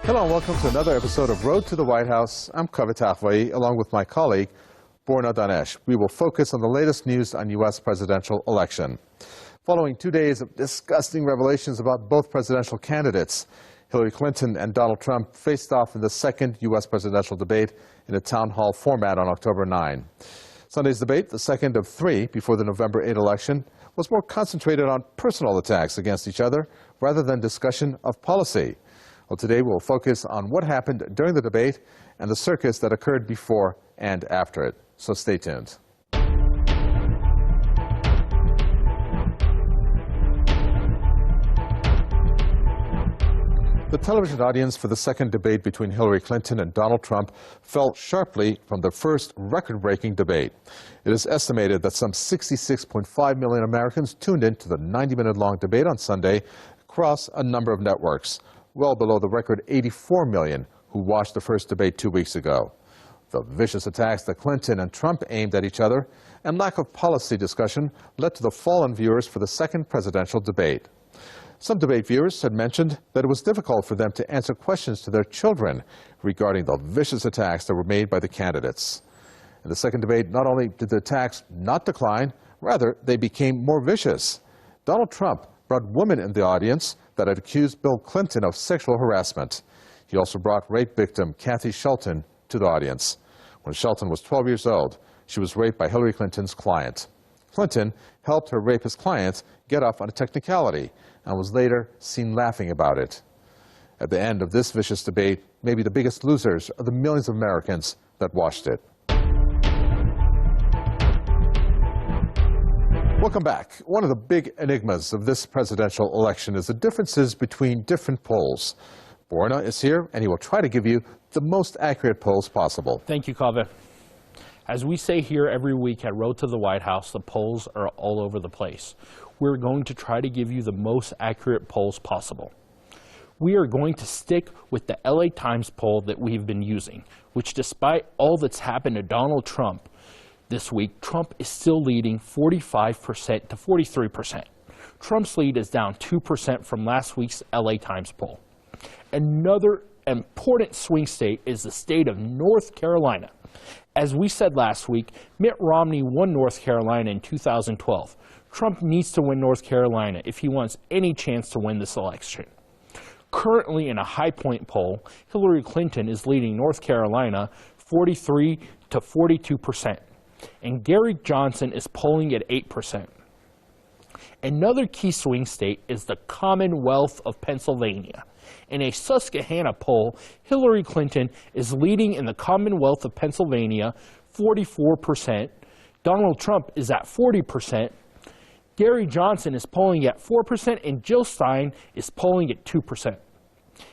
Hello and welcome to another episode of Road to the White House. I'm Kaveh Tafwai, along with my colleague, Borna Danesh. We will focus on the latest news on U.S. presidential election. Following 2 days of disgusting revelations about both presidential candidates, Hillary Clinton and Donald Trump faced off in the second U.S. presidential debate in a town hall format on October 9. Sunday's debate, the second of three before the November 8 election, was more concentrated on personal attacks against each other rather than discussion of policy. Well, today we'll focus on what happened during the debate and the circus that occurred before and after it. So stay tuned. The television audience for the second debate between Hillary Clinton and Donald Trump fell sharply from the first record-breaking debate. It is estimated that some 66.5 million Americans tuned in to the 90-minute-long debate on Sunday across a number of networks, well below the record 84 million who watched the first debate 2 weeks ago. The vicious attacks that Clinton and Trump aimed at each other and lack of policy discussion led to the fall in viewers for the second presidential debate. Some debate viewers had mentioned that it was difficult for them to answer questions to their children regarding the vicious attacks that were made by the candidates. In the second debate, not only did the attacks not decline, rather they became more vicious. Donald Trump brought women in the audience that had accused Bill Clinton of sexual harassment. He also brought rape victim Kathy Shelton to the audience. When Shelton was 12 years old, she was raped by Hillary Clinton's client. Clinton helped her rapist client get off on a technicality and was later seen laughing about it. At the end of this vicious debate, maybe the biggest losers are the millions of Americans that watched it. Welcome back. One of the big enigmas of this presidential election is the differences between different polls. Borna is here, and he will try to give you the most accurate polls possible. Thank you, Kaveh. As we say here every week at Road to the White House, the polls are all over the place. We're going to try to give you the most accurate polls possible. We are going to stick with the LA Times poll that we've been using, which despite all that's happened to Donald Trump this week, Trump is still leading 45% to 43%. Trump's lead is down 2% from last week's LA Times poll. Another important swing state is the state of North Carolina. As we said last week, Mitt Romney won North Carolina in 2012. Trump needs to win North Carolina if he wants any chance to win this election. Currently in a high point poll, Hillary Clinton is leading North Carolina 43 to 42%. And Gary Johnson is polling at 8%. Another key swing state is the Commonwealth of Pennsylvania. In a Susquehanna poll, Hillary Clinton is leading in the Commonwealth of Pennsylvania 44%. Donald Trump is at 40%. Gary Johnson is polling at 4%, and Jill Stein is polling at 2%.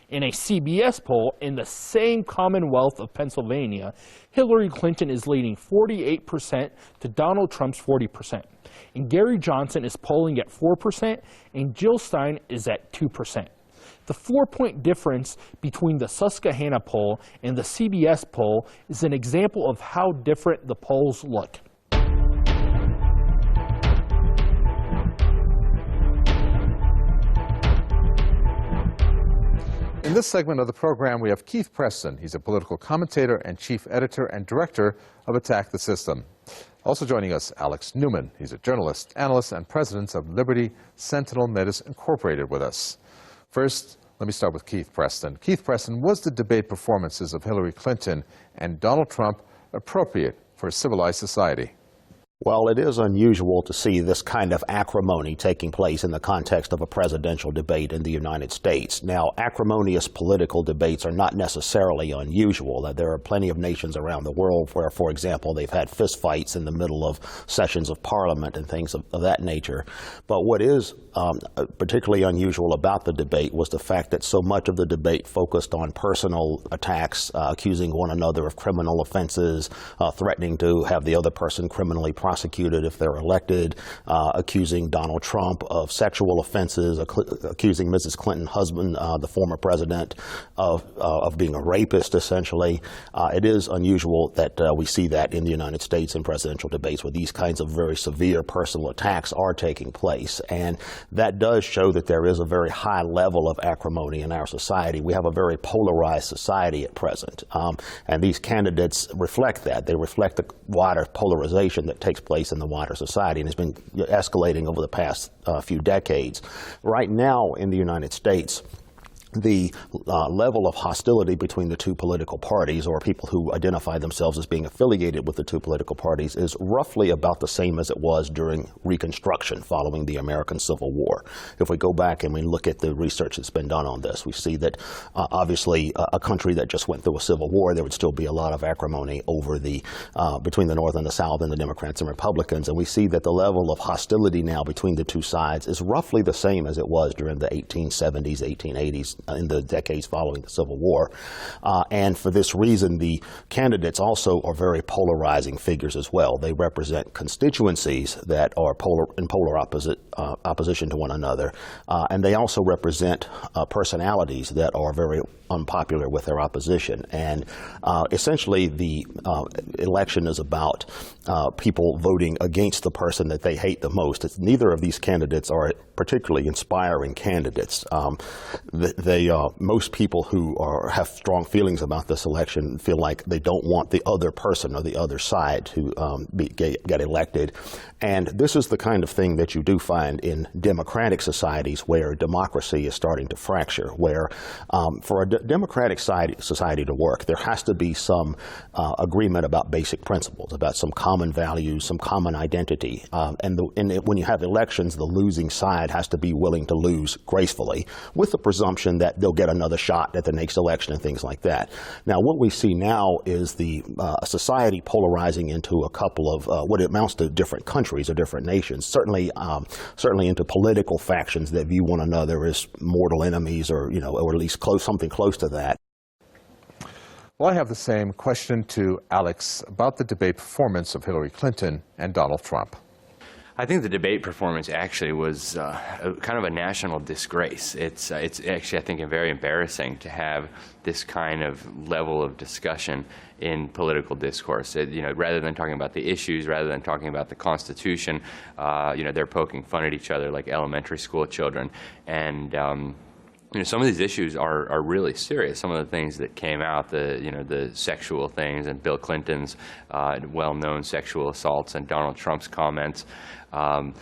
In a CBS poll in the same Commonwealth of Pennsylvania, Hillary Clinton is leading 48% to Donald Trump's 40%. And Gary Johnson is polling at 4%, and Jill Stein is at 2%. The 4-point difference between the Susquehanna poll and the CBS poll is an example of how different the polls look. In this segment of the program, we have Keith Preston. He's a political commentator and chief editor and director of Attack the System. Also joining us, Alex Newman. He's a journalist, analyst, and president of Liberty Sentinel Media Incorporated with us. First, let me start with Keith Preston. Keith Preston, was the debate performances of Hillary Clinton and Donald Trump appropriate for a civilized society? Well, it is unusual to see this kind of acrimony taking place in the context of a presidential debate in the United States. Now, acrimonious political debates are not necessarily unusual. There are plenty of nations around the world where, for example, they've had fistfights in the middle of sessions of parliament and things of that nature. But what is particularly unusual about the debate was the fact that so much of the debate focused on personal attacks, accusing one another of criminal offenses, threatening to have the other person criminally prosecuted, prosecuted if they're elected, accusing Donald Trump of sexual offenses, accusing Mrs. Clinton's husband, the former president, of being a rapist, essentially. It is unusual that we see that in the United States in presidential debates where these kinds of very severe personal attacks are taking place. And that does show that there is a very high level of acrimony in our society. We have a very polarized society at present. And these candidates reflect that. They reflect the wider polarization that takes place in the wider society and has been escalating over the past few decades. Right now in the United States, the level of hostility between the two political parties, or people who identify themselves as being affiliated with the two political parties, is roughly about the same as it was during Reconstruction following the American Civil War. If we go back and we look at the research that's been done on this, we see that obviously a country that just went through a civil war, there would still be a lot of acrimony over between the North and the South and the Democrats and Republicans. And we see that the level of hostility now between the two sides is roughly the same as it was during the 1870s, 1880s, in the decades following the Civil War. And for this reason, the candidates also are very polarizing figures as well. They represent constituencies that are in polar opposition to one another. And they also represent personalities that are very unpopular with their opposition. And essentially, the election is about people voting against the person that they hate the most. Neither of these candidates are particularly inspiring candidates. Most people who have strong feelings about this election feel like they don't want the other person or the other side to get elected. And this is the kind of thing that you do find in democratic societies where democracy is starting to fracture, where for a democratic society to work, there has to be some agreement about basic principles, about some common values, some common identity. And when you have elections, the losing side has to be willing to lose gracefully, with the presumption that they'll get another shot at the next election and things like that. Now, what we see now is the society polarizing into a couple of what amounts to different countries or different nations, certainly into political factions that view one another as mortal enemies, or at least something close to that. Well, I have the same question to Alex about the debate performance of Hillary Clinton and Donald Trump. I think the debate performance actually was kind of a national disgrace. It's actually, I think, very embarrassing to have this kind of level of discussion in political discourse. Rather than talking about the issues, rather than talking about the Constitution, they're poking fun at each other like elementary school children. And some of these issues are really serious. Some of the things that came out, the sexual things, and Bill Clinton's well-known sexual assaults, and Donald Trump's comments, I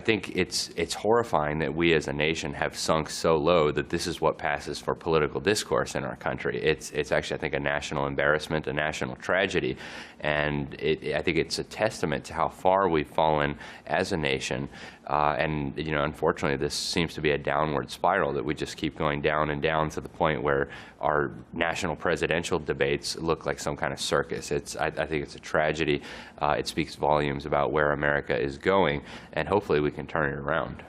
think it's horrifying that we as a nation have sunk so low that this is what passes for political discourse in our country. It's actually, I think, a national embarrassment, a national tragedy, and I think it's a testament to how far we've fallen as a nation. Unfortunately, this seems to be a downward spiral, that we just keep going down and down to the point where our national presidential debates look like some kind of circus. I think it's a tragedy. It speaks volumes about where America is going, and hopefully we can turn it around.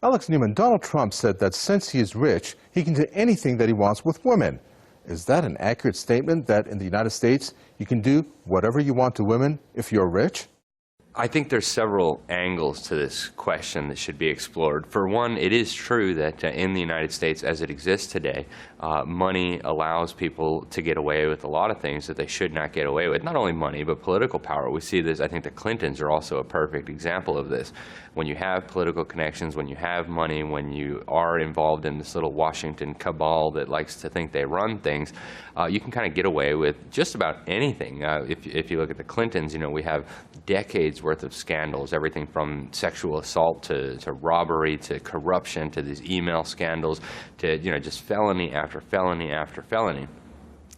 Alex Newman, Donald Trump said that since he is rich, he can do anything that he wants with women. Is that an accurate statement, that in the United States you can do whatever you want to women if you're rich? I think there's several angles to this question that should be explored. For one, it is true that in the United States as it exists today, money allows people to get away with a lot of things that they should not get away with. Not only money, but political power. We see this, I think the Clintons are also a perfect example of this. When you have political connections, when you have money, when you are involved in this little Washington cabal that likes to think they run things, you can kind of get away with just about anything. If you look at the Clintons, we have decades worth of scandals, everything from sexual assault to robbery to corruption to these email scandals to just felony after felony after felony.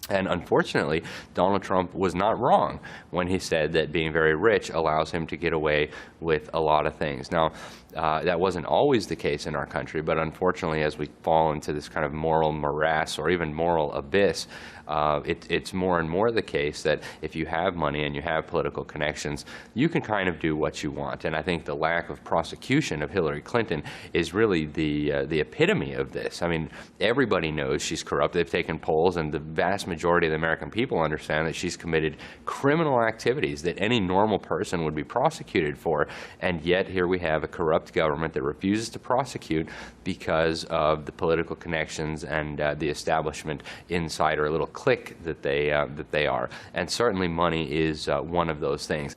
And unfortunately, Donald Trump was not wrong when he said that being very rich allows him to get away with a lot of things. Now, That wasn't always the case in our country, but unfortunately, as we fall into this kind of moral morass or even moral abyss, it's more and more the case that if you have money and you have political connections, you can kind of do what you want. And I think the lack of prosecution of Hillary Clinton is really the epitome of this. I mean, everybody knows she's corrupt. They've taken polls, and the vast majority of the American people understand that she's committed criminal activities that any normal person would be prosecuted for. And yet here we have a corrupt government that refuses to prosecute because of the political connections and the establishment inside, or a little clique that they are. And certainly money is one of those things.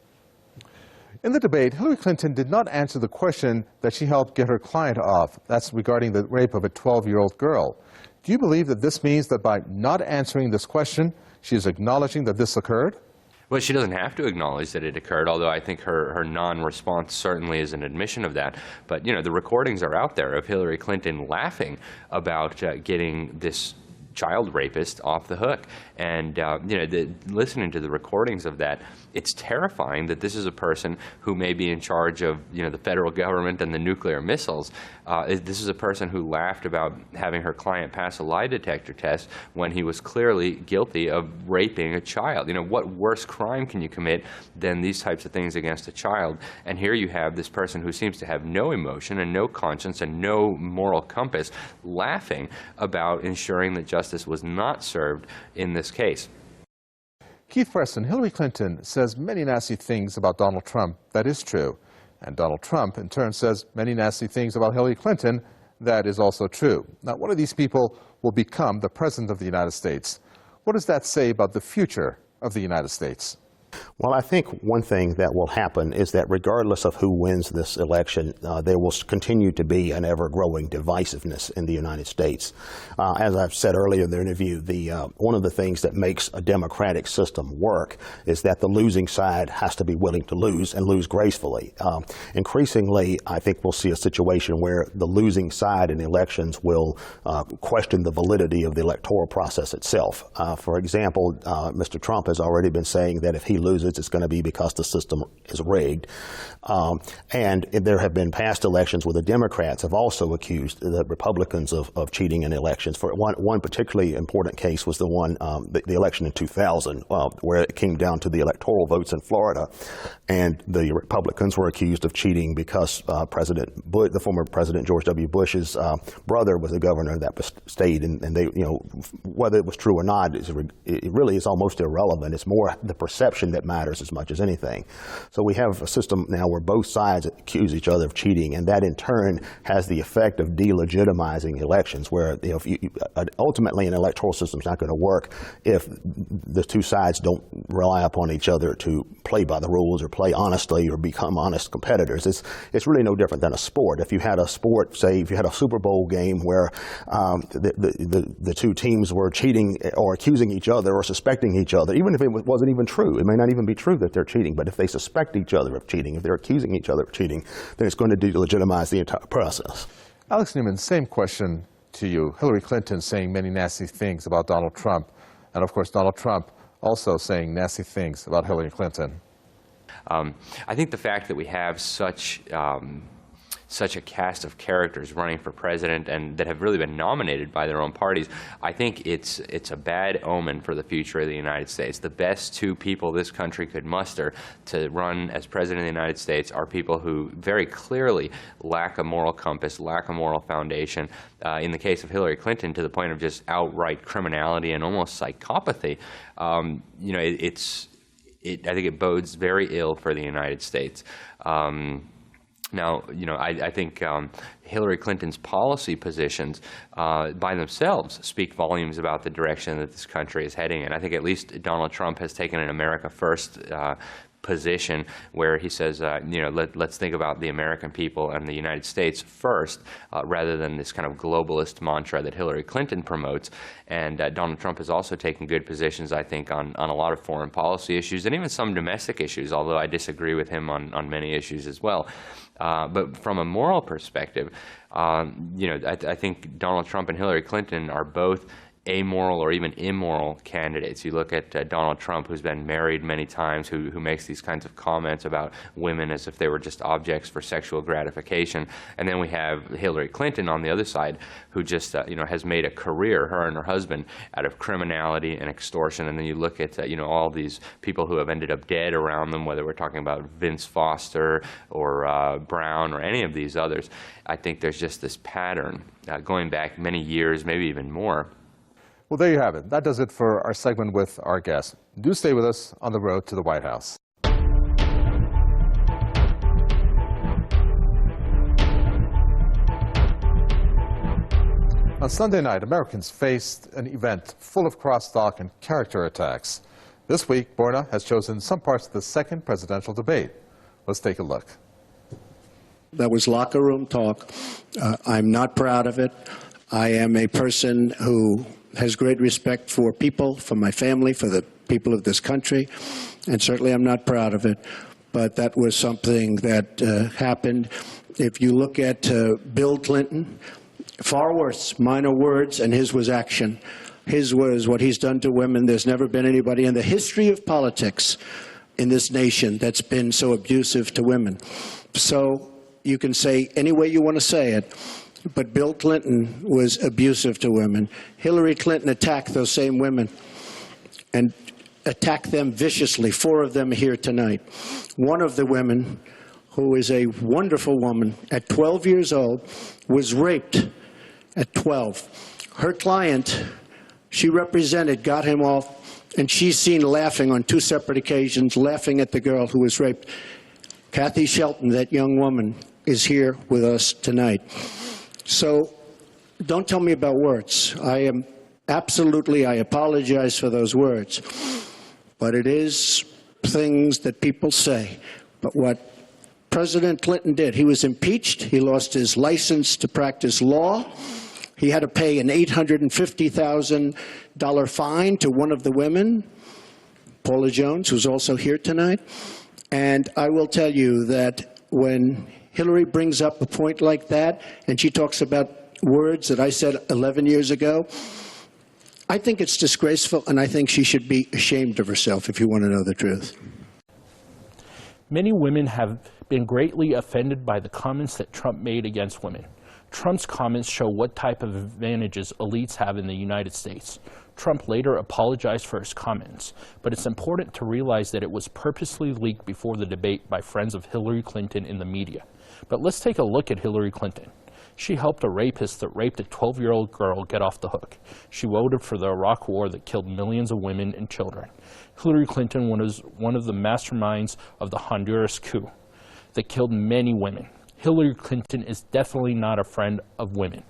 In the debate, Hillary Clinton did not answer the question that she helped get her client off. That's regarding the rape of a 12-year-old girl. Do you believe that this means that by not answering this question, she is acknowledging that this occurred? Well, she doesn't have to acknowledge that it occurred, although I think her non-response certainly is an admission of that. But, you know, the recordings are out there of Hillary Clinton laughing about getting this child rapist off the hook. And, you know, listening to the recordings of that, it's terrifying that this is a person who may be in charge of, you know, the federal government and the nuclear missiles. This is a person who laughed about having her client pass a lie detector test when he was clearly guilty of raping a child. You know, what worse crime can you commit than these types of things against a child? And here you have this person who seems to have no emotion and no conscience and no moral compass laughing about ensuring that justice was not served in this case. Keith Preston, Hillary Clinton says many nasty things about Donald Trump. That is true. And Donald Trump, in turn, says many nasty things about Hillary Clinton. That is also true. Now, one of these people will become the President of the United States. What does that say about the future of the United States? Well, I think one thing that will happen is that regardless of who wins this election, there will continue to be an ever-growing divisiveness in the United States. As I've said earlier in the interview, one of the things that makes a democratic system work is that the losing side has to be willing to lose and lose gracefully. Increasingly, I think we'll see a situation where the losing side in elections will question the validity of the electoral process itself. For example, Mr. Trump has already been saying that if he loses, it's going to be because the system is rigged. And there have been past elections where the Democrats have also accused the Republicans of cheating in elections. For one particularly important case was the election in 2000, where it came down to the electoral votes in Florida, and the Republicans were accused of cheating because the former President George W. Bush's brother was a governor of that state, and they, you know, whether it was true or not, it really is almost irrelevant. It's more the perception that matters as much as anything. So we have a system now where both sides accuse each other of cheating, and that in turn has the effect of delegitimizing elections, where, you know, ultimately an electoral system is not going to work if the two sides don't rely upon each other to play by the rules or play honestly or become honest competitors. It's really no different than a sport. If you had a sport, say if you had a Super Bowl game where the two teams were cheating or accusing each other or suspecting each other, even if it wasn't even true, it may not even be true that they're cheating, but if they suspect each other of cheating, if they're accusing each other of cheating, then it's going to delegitimize the entire process. Alex Newman, same question to you. Hillary Clinton saying many nasty things about Donald Trump, and of course Donald Trump also saying nasty things about Hillary Clinton. I think the fact that we have such a cast of characters running for president and that have really been nominated by their own parties, I think it's a bad omen for the future of the United States. The best two people this country could muster to run as president of the United States are people who very clearly lack a moral compass, lack a moral foundation. In the case of Hillary Clinton, to the point of just outright criminality and almost psychopathy. You know, I think it bodes very ill for the United States. Now, you know, I think Hillary Clinton's policy positions by themselves speak volumes about the direction that this country is heading in. I think at least Donald Trump has taken an America First position where he says, you know, let's think about the American people and the United States first, rather than this kind of globalist mantra that Hillary Clinton promotes. And Donald Trump has also taken good positions, I think, on a lot of foreign policy issues and even some domestic issues, although I disagree with him on many issues as well. But from a moral perspective, you know, I think Donald Trump and Hillary Clinton are both amoral or even immoral candidates. You look at Donald Trump, who's been married many times, who makes these kinds of comments about women as if they were just objects for sexual gratification. And then we have Hillary Clinton on the other side, who just has made a career, her and her husband, out of criminality and extortion. And then you look at all these people who have ended up dead around them, whether we're talking about Vince Foster or Brown or any of these others. I think there's just this pattern going back many years, maybe even more. Well, there you have it. That does it for our segment with our guest. Do stay with us on the road to the White House. On Sunday night, Americans faced an event full of crosstalk and character attacks. This week, Borna has chosen some parts of the second presidential debate. Let's take a look. That was locker room talk. I'm not proud of it. I am a person who has great respect for people, for my family, for the people of this country, and certainly I'm not proud of it. But that was something that happened. If you look at Bill Clinton, far worse, minor words, and his was action. His was what he's done to women. There's never been anybody in the history of politics in this nation that's been so abusive to women. So you can say any way you want to say it, but Bill Clinton was abusive to women. Hillary Clinton attacked those same women and attacked them viciously. 4 of them here tonight. One of the women, who is a wonderful woman, at 12 years old, was raped at 12. Her client, she represented, got him off, and she's seen laughing on 2 separate occasions, laughing at the girl who was raped. Kathy Shelton, that young woman, is here with us tonight. So don't tell me about words. I apologize for those words. But it is things that people say. But what President Clinton did, he was impeached. He lost his license to practice law. He had to pay an $850,000 fine to one of the women, Paula Jones, who's also here tonight. And I will tell you that when Hillary brings up a point like that, and she talks about words that I said 11 years ago, I think it's disgraceful, and I think she should be ashamed of herself, if you want to know the truth. Many women have been greatly offended by the comments that Trump made against women. Trump's comments show what type of advantages elites have in the United States. Trump later apologized for his comments, but it's important to realize that it was purposely leaked before the debate by friends of Hillary Clinton in the media. But let's take a look at Hillary Clinton. She helped a rapist that raped a 12-year-old girl get off the hook. She voted for the Iraq War that killed millions of women and children. Hillary Clinton was one of the masterminds of the Honduras coup that killed many women. Hillary Clinton is definitely not a friend of women.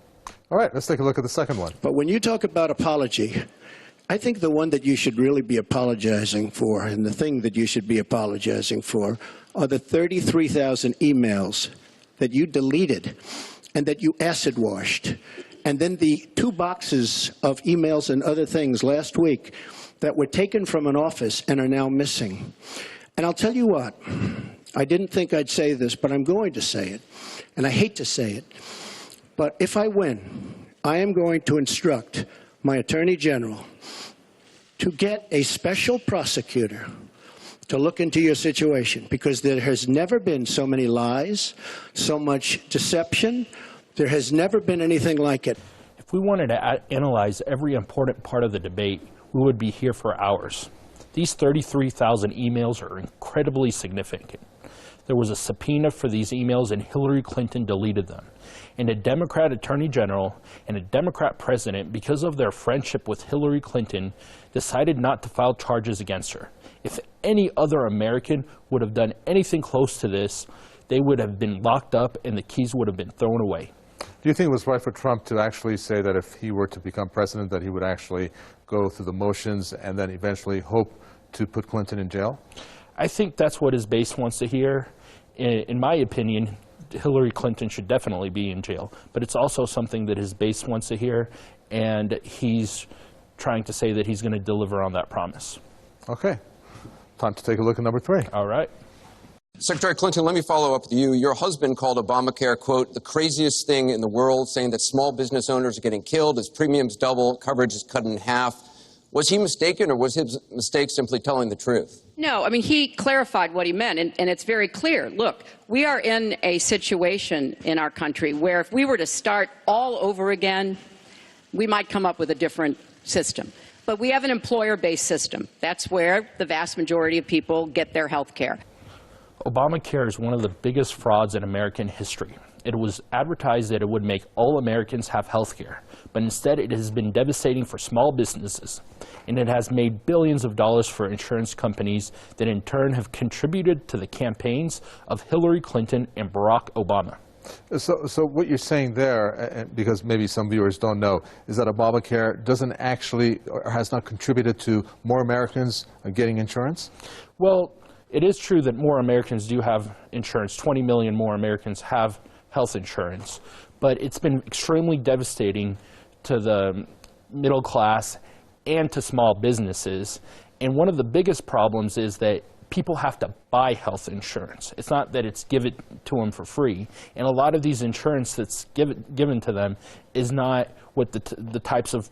All right, let's take a look at the second one. But when you talk about apology, I think the one that you should really be apologizing for, and the thing that you should be apologizing for, are the 33,000 emails that you deleted and that you acid washed. And then the 2 boxes of emails and other things last week that were taken from an office and are now missing. And I'll tell you what, I didn't think I'd say this, but I'm going to say it. And I hate to say it. But if I win, I am going to instruct my Attorney General to get a special prosecutor to look into your situation, because there has never been so many lies, so much deception. There has never been anything like it. If we wanted to analyze every important part of the debate, we would be here for hours. These 33,000 emails are incredibly significant. There was a subpoena for these emails, and Hillary Clinton deleted them. And a Democrat Attorney General and a Democrat President, because of their friendship with Hillary Clinton, decided not to file charges against her. If any other American would have done anything close to this, they would have been locked up and the keys would have been thrown away. Do you think it was right for Trump to actually say that if he were to become president, that he would actually go through the motions and then eventually hope to put Clinton in jail? I think that's what his base wants to hear. In my opinion, Hillary Clinton should definitely be in jail. But it's also something that his base wants to hear, and he's trying to say that he's going to deliver on that promise. Okay. Time to take a look at number 3. All right. Secretary Clinton, let me follow up with you. Your husband called Obamacare, quote, the craziest thing in the world, saying that small business owners are getting killed as premiums double, coverage is cut in half. Was he mistaken, or was his mistake simply telling the truth? No, I mean, he clarified what he meant, and it's very clear. Look, we are in a situation in our country where if we were to start all over again, we might come up with a different system. But we have an employer-based system. That's where the vast majority of people get their health care. Obamacare is one of the biggest frauds in American history. It was advertised that it would make all Americans have health care, but instead it has been devastating for small businesses, and it has made billions of dollars for insurance companies that in turn have contributed to the campaigns of Hillary Clinton and Barack Obama. So what you're saying there, because maybe some viewers don't know, is that Obamacare doesn't actually, or has not contributed to more Americans getting insurance? Well, it is true that more Americans do have insurance. 20 million more Americans have health insurance, but it's been extremely devastating to the middle class and to small businesses. And one of the biggest problems is that people have to buy health insurance. It's not that it's given to them for free. And a lot of these insurance that's given to them is not what the types of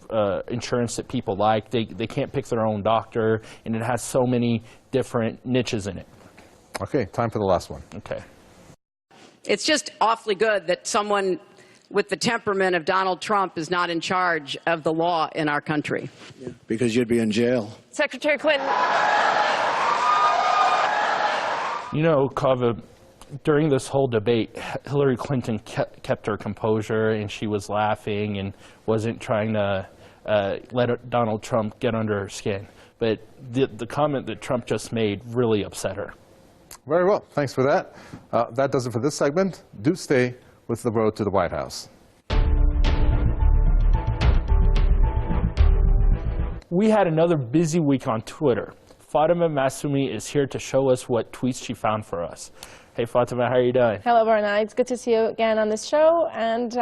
insurance that people like. They can't pick their own doctor, and it has so many different niches in it. Okay, time for the last one. Okay. It's just awfully good that someone with the temperament of Donald Trump is not in charge of the law in our country. Yeah, because you'd be in jail. Secretary Clinton. You know, Kava, during this whole debate, Hillary Clinton kept her composure, and she was laughing and wasn't trying to let Donald Trump get under her skin. But the comment that Trump just made really upset her. Very well. Thanks for that. That does it for this segment. Do stay with The Road to the White House. We had another busy week on Twitter. Fatima Masumi is here to show us what tweets she found for us. Hey, Fatima, how are you doing? Hello, Barna. It's good to see you again on this show. And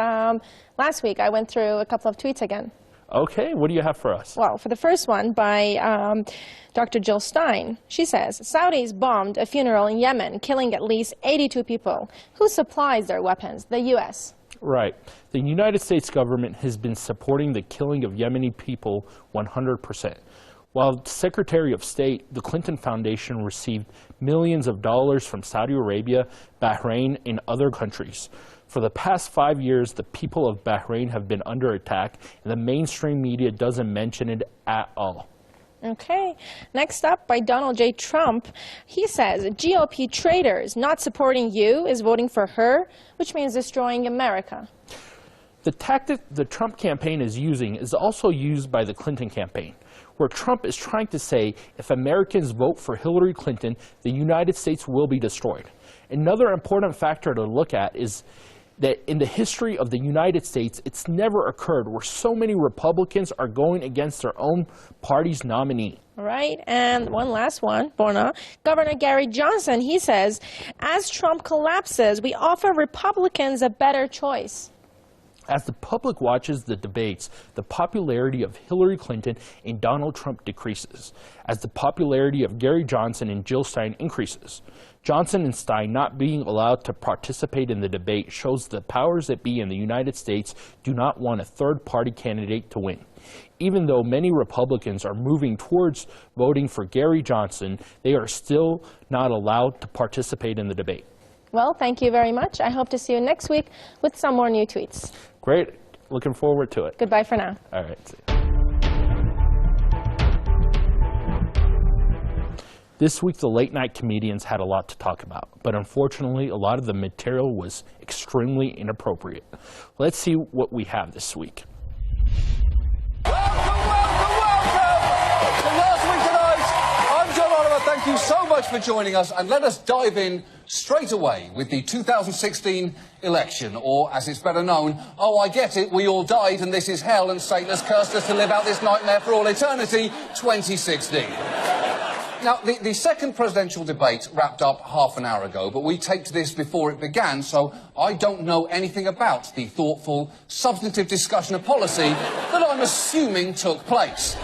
last week, I went through a couple of tweets again. Okay, what do you have for us? Well, for the first one by Dr. Jill Stein, she says, Saudis bombed a funeral in Yemen, killing at least 82 people. Who supplies their weapons? The U.S. Right. The United States government has been supporting the killing of Yemeni people 100%. While Secretary of State, the Clinton Foundation received millions of dollars from Saudi Arabia, Bahrain, and other countries. For the past 5 years, the people of Bahrain have been under attack, and the mainstream media doesn't mention it at all. Okay. Next up, by Donald J. Trump, he says, GOP traitors not supporting you is voting for her, which means destroying America. The tactic the Trump campaign is using is also used by the Clinton campaign, where Trump is trying to say if Americans vote for Hillary Clinton, the United States will be destroyed. Another important factor to look at is that in the history of the United States, it's never occurred where so many Republicans are going against their own party's nominee. Right, and one last one, Borna. Governor Gary Johnson, he says, as Trump collapses, we offer Republicans a better choice. As the public watches the debates, the popularity of Hillary Clinton and Donald Trump decreases, as the popularity of Gary Johnson and Jill Stein increases. Johnson and Stein not being allowed to participate in the debate shows the powers that be in the United States do not want a third-party candidate to win. Even though many Republicans are moving towards voting for Gary Johnson, they are still not allowed to participate in the debate. Well, thank you very much. I hope to see you next week with some more new tweets. Great. Looking forward to it. Goodbye for now. All right. See you. This week, the late-night comedians had a lot to talk about, but unfortunately, a lot of the material was extremely inappropriate. Let's see what we have this week. Thank you so much for joining us, and let us dive in straight away with the 2016 election, or as it's better known, oh, I get it, we all died and this is hell and Satan has cursed us to live out this nightmare for all eternity, 2016. Now, the second presidential debate wrapped up half an hour ago, but we taped this before it began, so I don't know anything about the thoughtful, substantive discussion of policy that I'm assuming took place.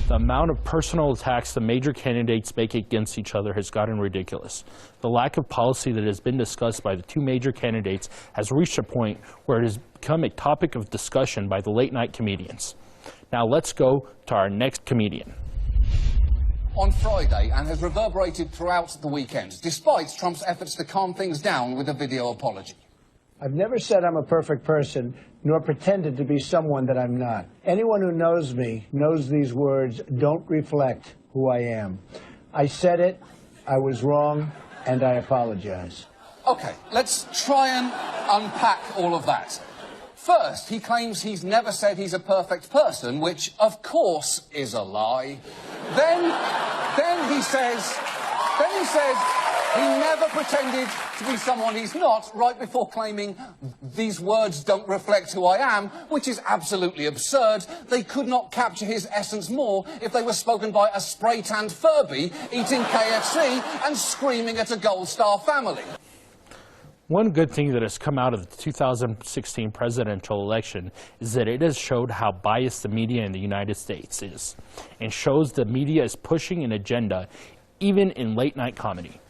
The amount of personal attacks the major candidates make against each other has gotten ridiculous. The lack of policy that has been discussed by the two major candidates has reached a point where it has become a topic of discussion by the late-night comedians. Now let's go to our next comedian. On Friday, and has reverberated throughout the weekend, despite Trump's efforts to calm things down with a video apology. I've never said I'm a perfect person, nor pretended to be someone that I'm not. Anyone who knows me knows these words don't reflect who I am. I said it, I was wrong, and I apologize. Okay, let's try and unpack all of that. First, he claims he's never said he's a perfect person, which, of course, is a lie. Then he says he never pretended to be someone he's not, right before claiming these words don't reflect who I am, which is absolutely absurd. They could not capture his essence more if they were spoken by a spray-tanned Furby eating KFC and screaming at a Gold Star family. One good thing that has come out of the 2016 presidential election is that it has showed how biased the media in the United States is, and shows the media is pushing an agenda even in late-night comedy.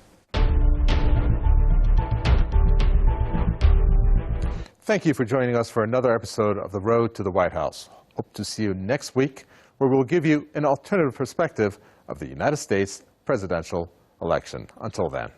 Thank you for joining us for another episode of The Road to the White House. Hope to see you next week, where we'll give you an alternative perspective of the United States presidential election. Until then.